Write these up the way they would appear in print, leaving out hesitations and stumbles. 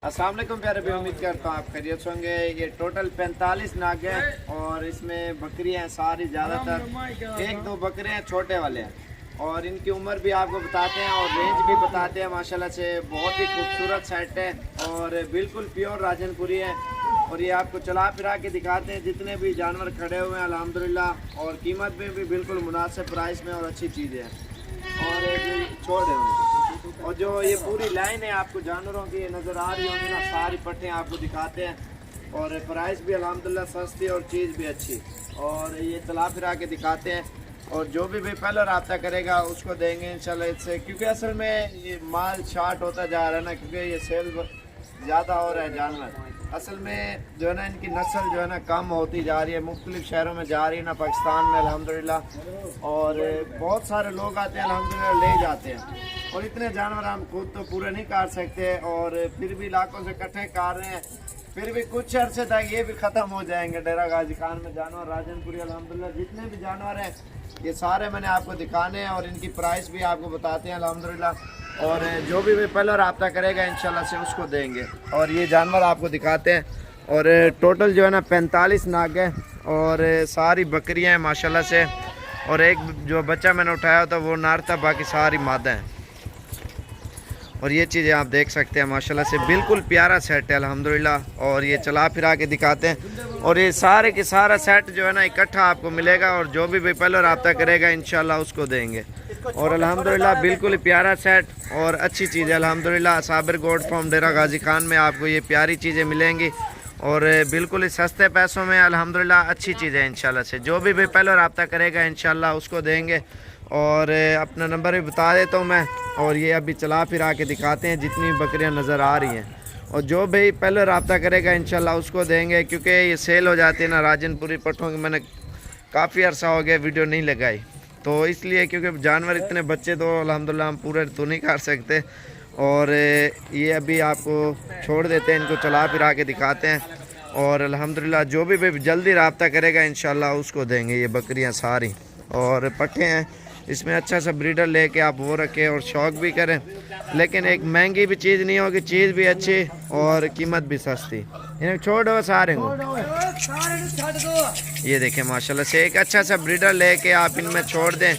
अस्सलाम वालेकुम प्यारे भाई, उम्मीद करता हूँ आप खैरियत से होंगे। ये टोटल 45 नाग हैं और इसमें बकरियां हैं सारी, ज़्यादातर एक दो बकरे हैं छोटे वाले हैं। और इनकी उम्र भी आपको बताते हैं और रेंज भी बताते हैं। माशाल्लाह से बहुत ही खूबसूरत सेट है और बिल्कुल प्योर राजनपुरी है। और ये आपको चला फिरा के दिखाते हैं जितने भी जानवर खड़े हुए हैं अल्हम्दुलिल्लाह। और कीमत में भी बिल्कुल मुनासिब प्राइस में और अच्छी चीज़ें हैं। और छोड़ दें उनको। और जो ये पूरी लाइन है आपको जानवरों की नज़र आ रही होंगी ना, सारी पट्टें आपको दिखाते हैं। और प्राइस भी अल्हम्दुलिल्लाह सस्ती और चीज़ भी अच्छी। और ये चला फिरा के दिखाते हैं। और जो भी पहले रब्ता करेगा उसको देंगे इंशाल्लाह इससे, क्योंकि असल में ये माल शार्ट होता जा रहा है ना, क्योंकि ये सेल ज़्यादा हो रहा है जानवर। असल में जो है ना इनकी नस्ल जो है ना कम होती जा रही है, मुख्तलिफ शहरों में जा रही है ना, पाकिस्तान में अल्हम्दुलिल्लाह। और बहुत सारे लोग आते हैं अल्हम्दुलिल्लाह, ले जाते हैं। और इतने जानवर हम खुद तो पूरे नहीं काट सकते और फिर भी लाखों से इकट्ठे काट रहे हैं। फिर भी कुछ अरसे तक ये भी ख़त्म हो जाएंगे। डेरा गाजी खान में जानवर राजनपुरी अल्हम्दुलिल्लाह जितने भी जानवर हैं ये सारे मैंने आपको दिखाने हैं और इनकी प्राइस भी आपको बताते हैं अल्हम्दुलिल्लाह। और जो भी पहले रब्ता करेगा इंशाल्लाह से उसको देंगे। और ये जानवर आपको दिखाते हैं। और टोटल जो है ना 45 नाग है और सारी बकरियां हैं माशाल्लाह से। और एक जो बच्चा मैंने उठाया था वो नार था, बाकी सारी मादा हैं। और ये चीज़ें आप देख सकते हैं माशाल्लाह से, बिल्कुल प्यारा सेट है अल्हम्दुलिल्लाह। और ये चला फिरा के दिखाते हैं। और ये सारे के सारा सेट जो है ना इकट्ठा आपको मिलेगा। और जो भी पहले रब्ता करेगा इंशाल्लाह उसको देंगे। और अल्हम्दुलिल्लाह बिल्कुल प्यारा सेट और अच्छी चीज़ है अल्हम्दुलिल्लाह। साबिर गोट फार्म डेरा गाजी खान में आपको ये प्यारी चीज़ें मिलेंगी और बिल्कुल ही सस्ते पैसों में अल्हम्दुलिल्लाह अच्छी चीज़ है इंशाल्लाह से। जो भी पहले रब्ता करेगा इंशाल्लाह उसको देंगे। और अपना नंबर भी बता देता हूँ मैं। और ये अभी चला फिरा के दिखाते हैं जितनी बकरियां नज़र आ रही हैं। और जो भी पहले रब्ता करेगा इंशाल्लाह उसको देंगे, क्योंकि ये सेल हो जाती है ना राजनपुरी पट्ठों की। मैंने काफ़ी अर्सा हो गया वीडियो नहीं लगाई, तो इसलिए क्योंकि जानवर इतने बच्चे तो अल्हम्दुलिल्लाह हम पूरे तो नहीं कर सकते। और ये अभी आपको छोड़ देते हैं, इनको चला फिरा के दिखाते हैं। और अल्हम्दुलिल्लाह जो भी जल्दी रब्ता करेगा इंशाल्लाह उसको देंगे ये बकरियां सारी। और पट्ठे हैं इसमें, अच्छा सा ब्रीडर लेके आप वो रखें और शौक़ भी करें। लेकिन एक महंगी भी चीज़ नहीं होगी, चीज़ भी अच्छी और कीमत भी सस्ती। इन्हें छोड़ दो सारे को। ये देखें माशाल्लाह से एक अच्छा सा ब्रीडर लेके आप इनमें छोड़ दें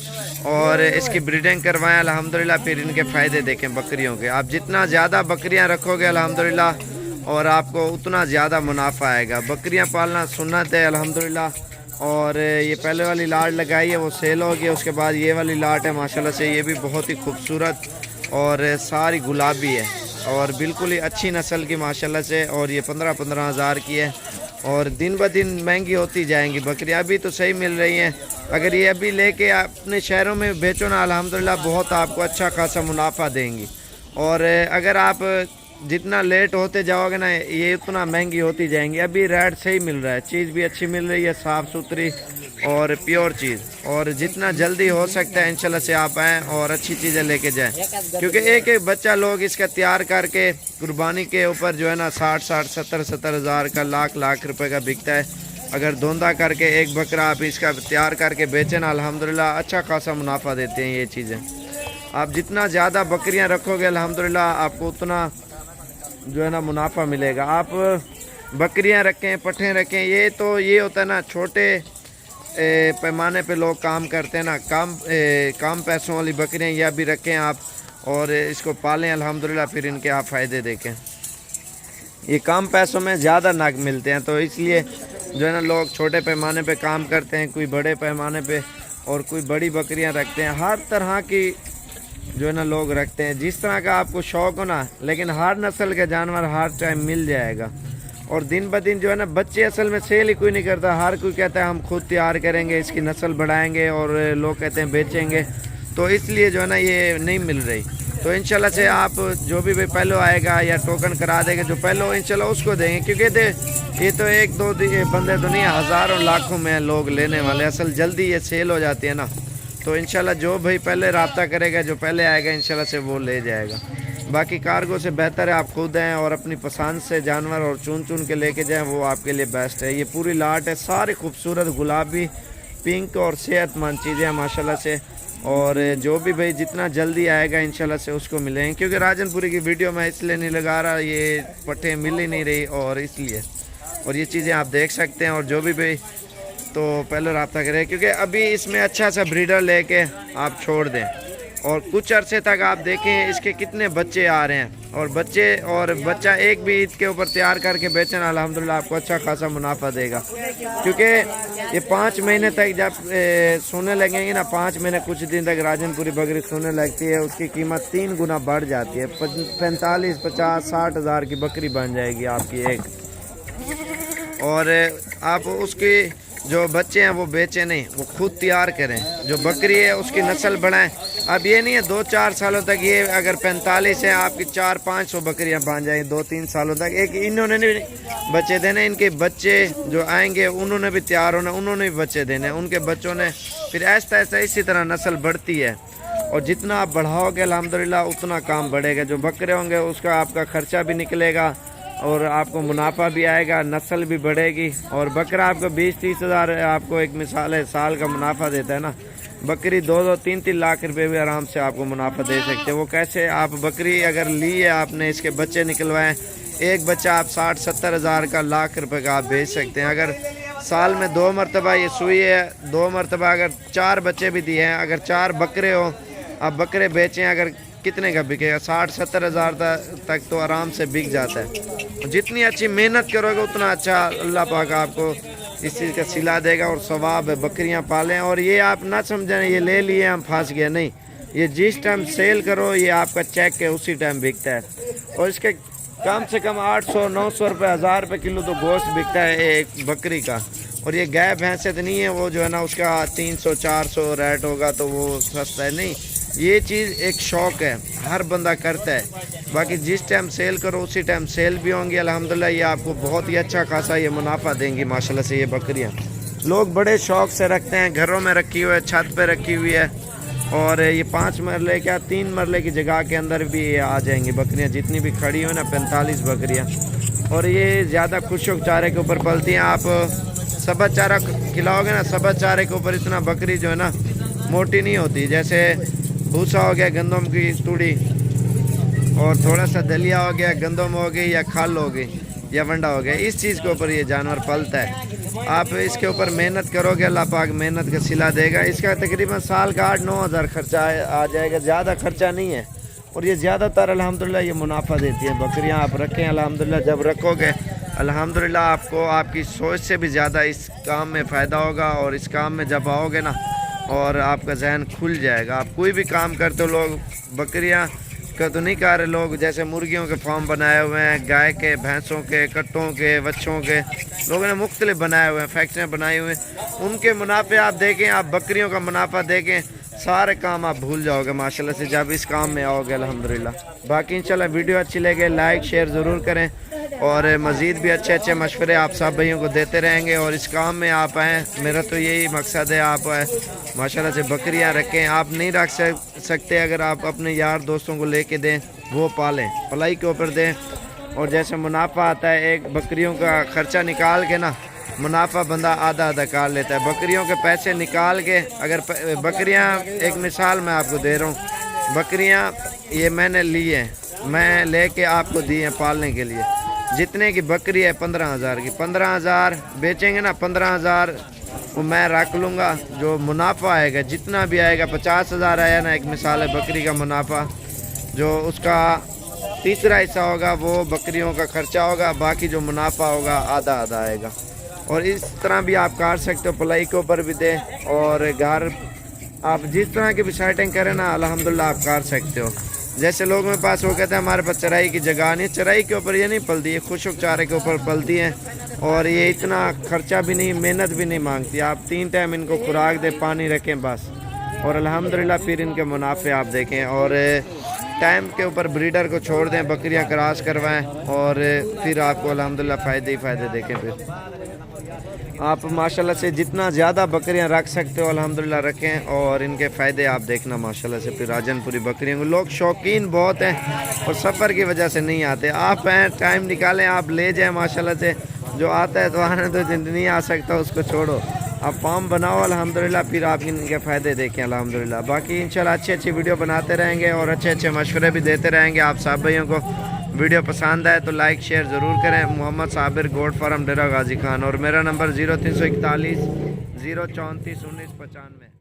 और इसकी ब्रीडिंग करवाएं अल्हम्दुलिल्लाह। फिर इनके फ़ायदे देखें बकरियों के। आप जितना ज़्यादा बकरियां रखोगे अल्हम्दुलिल्लाह और आपको उतना ज़्यादा मुनाफा आएगा। बकरियां पालना सुन्नत है अल्हम्दुलिल्लाह। और ये पहले वाली लाट लगाई है वो सेल हो गया, उसके बाद ये वाली लाट है माशाल्लाह से, ये भी बहुत ही खूबसूरत और सारी गुलाबी है और बिल्कुल ही अच्छी नस्ल की माशाल्लाह से। और ये 15-15 हज़ार की है और दिन ब दिन महंगी होती जाएंगी बकरियां। अभी तो सही मिल रही हैं, अगर ये अभी लेके अपने शहरों में बेचो ना अल्हम्दुलिल्लाह बहुत आपको अच्छा खासा मुनाफा देंगी। और अगर आप जितना लेट होते जाओगे ना ये उतना महंगी होती जाएंगी। अभी रेट सही मिल रहा है, चीज़ भी अच्छी मिल रही है, साफ़ सुथरी और प्योर चीज़। और जितना जल्दी हो सकता है इंशाल्लाह से आप आएँ और अच्छी चीज़ें लेके जाएं, क्योंकि एक एक बच्चा लोग इसका तैयार करके कुर्बानी के ऊपर जो है ना 60-60, 70-70 हज़ार का, लाख रुपए का बिकता है। अगर धोंधा करके एक बकरा आप इसका तैयार करके बेचें ना अल्हम्दुलिल्लाह अच्छा खासा मुनाफा देते हैं ये चीज़ें। आप जितना ज़्यादा बकरियाँ रखोगे अल्हम्दुलिल्लाह आपको उतना जो है ना मुनाफा मिलेगा। आप बकरियां रखें, पट्ठे रखें, ये तो ये होता है ना छोटे पैमाने पे लोग काम करते हैं ना, कम पैसों वाली बकरियां या भी रखें आप और इसको पालें अल्हम्दुलिल्लाह। फिर इनके आप फ़ायदे देखें। ये कम पैसों में ज़्यादा नाग मिलते हैं, तो इसलिए जो है ना लोग छोटे पैमाने पे काम करते हैं, कोई बड़े पैमाने पे और कोई बड़ी बकरियां रखते हैं। हर तरह की जो है ना लोग रखते हैं, जिस तरह का आपको शौक़ हो ना। लेकिन हर नस्ल के जानवर हर टाइम मिल जाएगा। और दिन ब दिन जो है ना बच्चे असल में सेल ही कोई नहीं करता, हर कोई कहता है हम खुद तैयार करेंगे, इसकी नस्ल बढ़ाएंगे। और लोग कहते हैं बेचेंगे, तो इसलिए जो है ना ये नहीं मिल रही। तो इंशाल्लाह से आप जो भी पहले आएगा या टोकन करा देंगे जो पहले हो इंशाल्लाह उसको देंगे, क्योंकि ये तो एक दो बंदे तो नहीं, हज़ारों लाखों में लोग लेने वाले। असल जल्दी ये सेल हो जाती है ना, तो इंशाल्लाह जो भाई पहले रब्ता करेगा, जो पहले आएगा इंशाल्लाह से वो ले जाएगा। बाकी कार्गो से बेहतर है आप खुद हैं और अपनी पसंद से जानवर और चुन के लेके जाएं, वो आपके लिए बेस्ट है। ये पूरी लाट है, सारी खूबसूरत गुलाबी, पिंक और सेहतमंद चीज़ें हैं माशाल्लाह से। اور جو بھی بھائی جتنا جلدی آئے گا انشاءاللہ سے اس کو ملیں گے، کیونکہ راجن پوری کی ویڈیو میں اس لیے نہیں لگا رہا، یہ پٹھے مل ہی نہیں رہی اور اس لیے، اور یہ چیزیں آپ دیکھ سکتے ہیں۔ اور جو بھی بھائی تو پہلے رابطہ کریں، کیونکہ ابھی اس میں اچھا سا بریڈر لے کے آپ چھوڑ دیں، اور کچھ عرصے تک آپ دیکھیں اس کے کتنے بچے آ رہے ہیں، اور بچہ ایک بھی عید کے اوپر تیار کر کے بیچیں الحمدللہ آپ کو اچھا خاصا منافع دے گا، کیونکہ یہ 5 مہینے تک جب سونے لگیں گے نا، 5 مہینے کچھ دن تک راجن پوری بکری سونے لگتی ہے، اس کی قیمت 3 گنا بڑھ جاتی ہے، 45 50 60 ہزار کی بکری بن جائے گی آپ کی ایک، اور آپ اس کی جو بچے ہیں وہ بیچیں نہیں، وہ خود تیار کریں، جو بکری ہے اس کی نسل بڑھائیں۔ اب یہ نہیں ہے 2-4 سالوں تک، یہ اگر 45 ہے آپ کی 400-500 بکریاں بن جائیں 2-3 سالوں تک، ایک انہوں نے نہیں بچے دینے، ان کے بچے جو آئیں گے انہوں نے بھی تیار ہونا، انہوں نے بھی بچے دینے، ان کے بچوں نے پھر ایسا ایسا اسی طرح نسل بڑھتی ہے، اور جتنا آپ بڑھاؤ گے الحمدللہ اتنا کام بڑھے گا، جو بکرے ہوں گے اس کا آپ کا خرچہ بھی نکلے گا اور آپ کو منافع بھی آئے گا، نسل بھی بڑھے گی، اور بکرا آپ کو 20-30 ہزار آپ کو ایک مثال ہے سال کا منافع دیتا ہے نا، بکری 2-3 لاکھ روپے بھی آرام سے آپ کو منافع دے سکتے ہیں۔ وہ کیسے؟ آپ بکری اگر لی ہے آپ نے، اس کے بچے نکلوائیں، ایک بچہ آپ 60-70 ہزار کا، لاکھ روپے کا آپ بیچ سکتے ہیں۔ اگر سال میں 2 مرتبہ یہ سوئی ہے، 2 مرتبہ اگر 4 بچے بھی دیے ہیں، اگر 4 بکرے ہو آپ بکرے بیچیں، اگر کتنے کا بکے گا؟ 60-70 ہزار تک تو آرام سے بک جاتا ہے۔ جتنی اچھی محنت کرو گے اتنا اچھا اللہ پاک آپ کو اس چیز کا صلہ دے گا اور ثواب ہے۔ بکریاں پالیں، اور یہ آپ نہ سمجھیں یہ لے لیے ہم پھنس گئے، نہیں، یہ جس ٹائم سیل کرو یہ آپ کا چیک ہے اسی ٹائم بکتا ہے، اور اس کے کم سے کم 800-900 روپے 1000 روپے کلو تو گوشت بکتا ہے ایک بکری کا، اور یہ گائے بھینسیں تو نہیں ہے وہ جو ہے نا اس کا 300-400 ریٹ ہوگا تو وہ سستا ہے، نہیں، یہ چیز ایک شوق ہے، ہر بندہ کرتا ہے، باقی جس ٹائم سیل کرو اسی ٹائم سیل بھی ہوں گی الحمدللہ، یہ آپ کو بہت ہی اچھا خاصا یہ منافع دیں گی ماشاءاللہ سے۔ یہ بکریاں لوگ بڑے شوق سے رکھتے ہیں، گھروں میں رکھی ہوئی ہے، چھت پہ رکھی ہوئی ہے، اور یہ 5 مرلے کیا 3 مرلے کی جگہ کے اندر بھی یہ آ جائیں گی بکریاں، جتنی بھی کھڑی ہوئی نا 45 بکریاں، اور یہ زیادہ خشک چارے کے اوپر پلتی ہیں۔ آپ سبز چارہ کھلاؤ گے نا، سبز چارے کے اوپر اتنا بکری جو ہے نا موٹی نہیں ہوتی، جیسے بھوسا ہو گیا گندم کی توڑی، اور تھوڑا سا دلیا ہو گیا، گندم ہو گئی یا کھال ہو گئی یا ونڈا ہو گیا، اس چیز کے اوپر یہ جانور پلتا ہے۔ آپ اس کے اوپر محنت کرو گے اللہ پاک محنت کا صلہ دے گا۔ اس کا تقریباً سال کا 8-9 ہزار خرچہ آ جائے گا، زیادہ خرچہ نہیں ہے، اور یہ زیادہ تر الحمدللہ یہ منافع دیتی ہے بکریاں۔ آپ رکھیں الحمدللہ، جب رکھو گے الحمدللہ آپ کو آپ کی سوچ سے بھی زیادہ اس کام میں فائدہ ہوگا، اور اس کام میں جب آؤ گے نا اور آپ کا ذہن کھل جائے گا۔ آپ کوئی بھی کام کرتے ہو، لوگ بکریاں کا تو نہیں کر رہے، لوگ جیسے مرغیوں کے فارم بنائے ہوئے ہیں، گائے کے، بھینسوں کے، کٹوں کے، بچوں کے، لوگوں نے مختلف بنائے ہوئے ہیں، فیکٹریاں بنائی ہوئے ہیں، ان کے منافع آپ دیکھیں، آپ بکریوں کا منافع دیکھیں، سارے کام آپ بھول جاؤ گے ماشاءاللہ سے جب اس کام میں آؤ گے الحمدللہ۔ باقی انشاءاللہ ویڈیو اچھی لگے لائک شیئر ضرور کریں، اور مزید بھی اچھے اچھے مشورے آپ سب بھائیوں کو دیتے رہیں گے، اور اس کام میں آپ آئیں، میرا تو یہی مقصد ہے، آپ ماشاءاللہ سے بکریاں رکھیں۔ آپ نہیں رکھ سکتے، اگر آپ اپنے یار دوستوں کو لے کے دیں، وہ پالیں، پلائی کے اوپر دیں، اور جیسے منافع آتا ہے ایک بکریوں کا خرچہ نکال کے نا، منافع بندہ آدھا آدھا کر لیتا ہے، بکریوں کے پیسے نکال کے، اگر بکریاں ایک مثال میں آپ کو دے رہا ہوں، بکریاں یہ میں نے لی ہیں، میں لے کے آپ کو دی ہیں پالنے کے لیے، جتنے کی بکری ہے 15,000 کی، 15,000 بیچیں گے نا، 15,000 وہ میں رکھ لوں گا، جو منافع آئے گا جتنا بھی آئے گا، 50,000 آیا نا ایک مثال ہے بکری کا منافع، جو اس کا تیسرا حصہ ہوگا وہ بکریوں کا خرچہ ہوگا، باقی جو منافع ہوگا آدھا آدھا آئے گا، اور اس طرح بھی آپ کر سکتے ہو، پلائی کے اوپر بھی دیں، اور گھر آپ جس طرح کی بھی سیٹنگ کریں نا الحمدللہ آپ کر سکتے ہو۔ جیسے لوگوں کے پاس وہ کہتے ہیں ہمارے پاس چرائی کی جگہ نہیں، چرائی کے اوپر یہ نہیں پلتی، یہ خشک چارے کے اوپر پلتی ہیں، اور یہ اتنا خرچہ بھی نہیں، محنت بھی نہیں مانگتی، آپ 3 ٹائم ان کو خوراک دیں، پانی رکھیں بس، اور الحمدللہ پھر ان کے منافع آپ دیکھیں، اور ٹائم کے اوپر بریڈر کو چھوڑ دیں، بکریاں کراس کروائیں، اور پھر آپ کو الحمدللہ فائدے ہی فائدے دیکھیں۔ پھر آپ ماشاءاللہ سے جتنا زیادہ بکریاں رکھ سکتے ہو الحمدللہ رکھیں، اور ان کے فائدے آپ دیکھنا ماشاءاللہ سے۔ پھر راجن پوری بکریوں کو لوگ شوقین بہت ہیں، اور سفر کی وجہ سے نہیں آتے، آپ ہیں ٹائم نکالیں، آپ لے جائیں ماشاءاللہ سے، جو آتا ہے تو آنے تو نہیں آ سکتا اس کو چھوڑو، आप फार्म बनाओ अल्हम्दुलिल्लाह, फिर आप इनके फ़ायदे देखें अल्हम्दुलिल्लाह। बाकी इंशाल्लाह अच्छी वीडियो बनाते रहेंगे और अच्छे मशवरे भी देते रहेंगे आप सब भाइयों को। वीडियो पसंद आए तो लाइक शेयर ज़रूर करें। मोहम्मद साबिर, गोट फार्म, डेरा गाजी खान, और मेरा नंबर 0341 034 1995।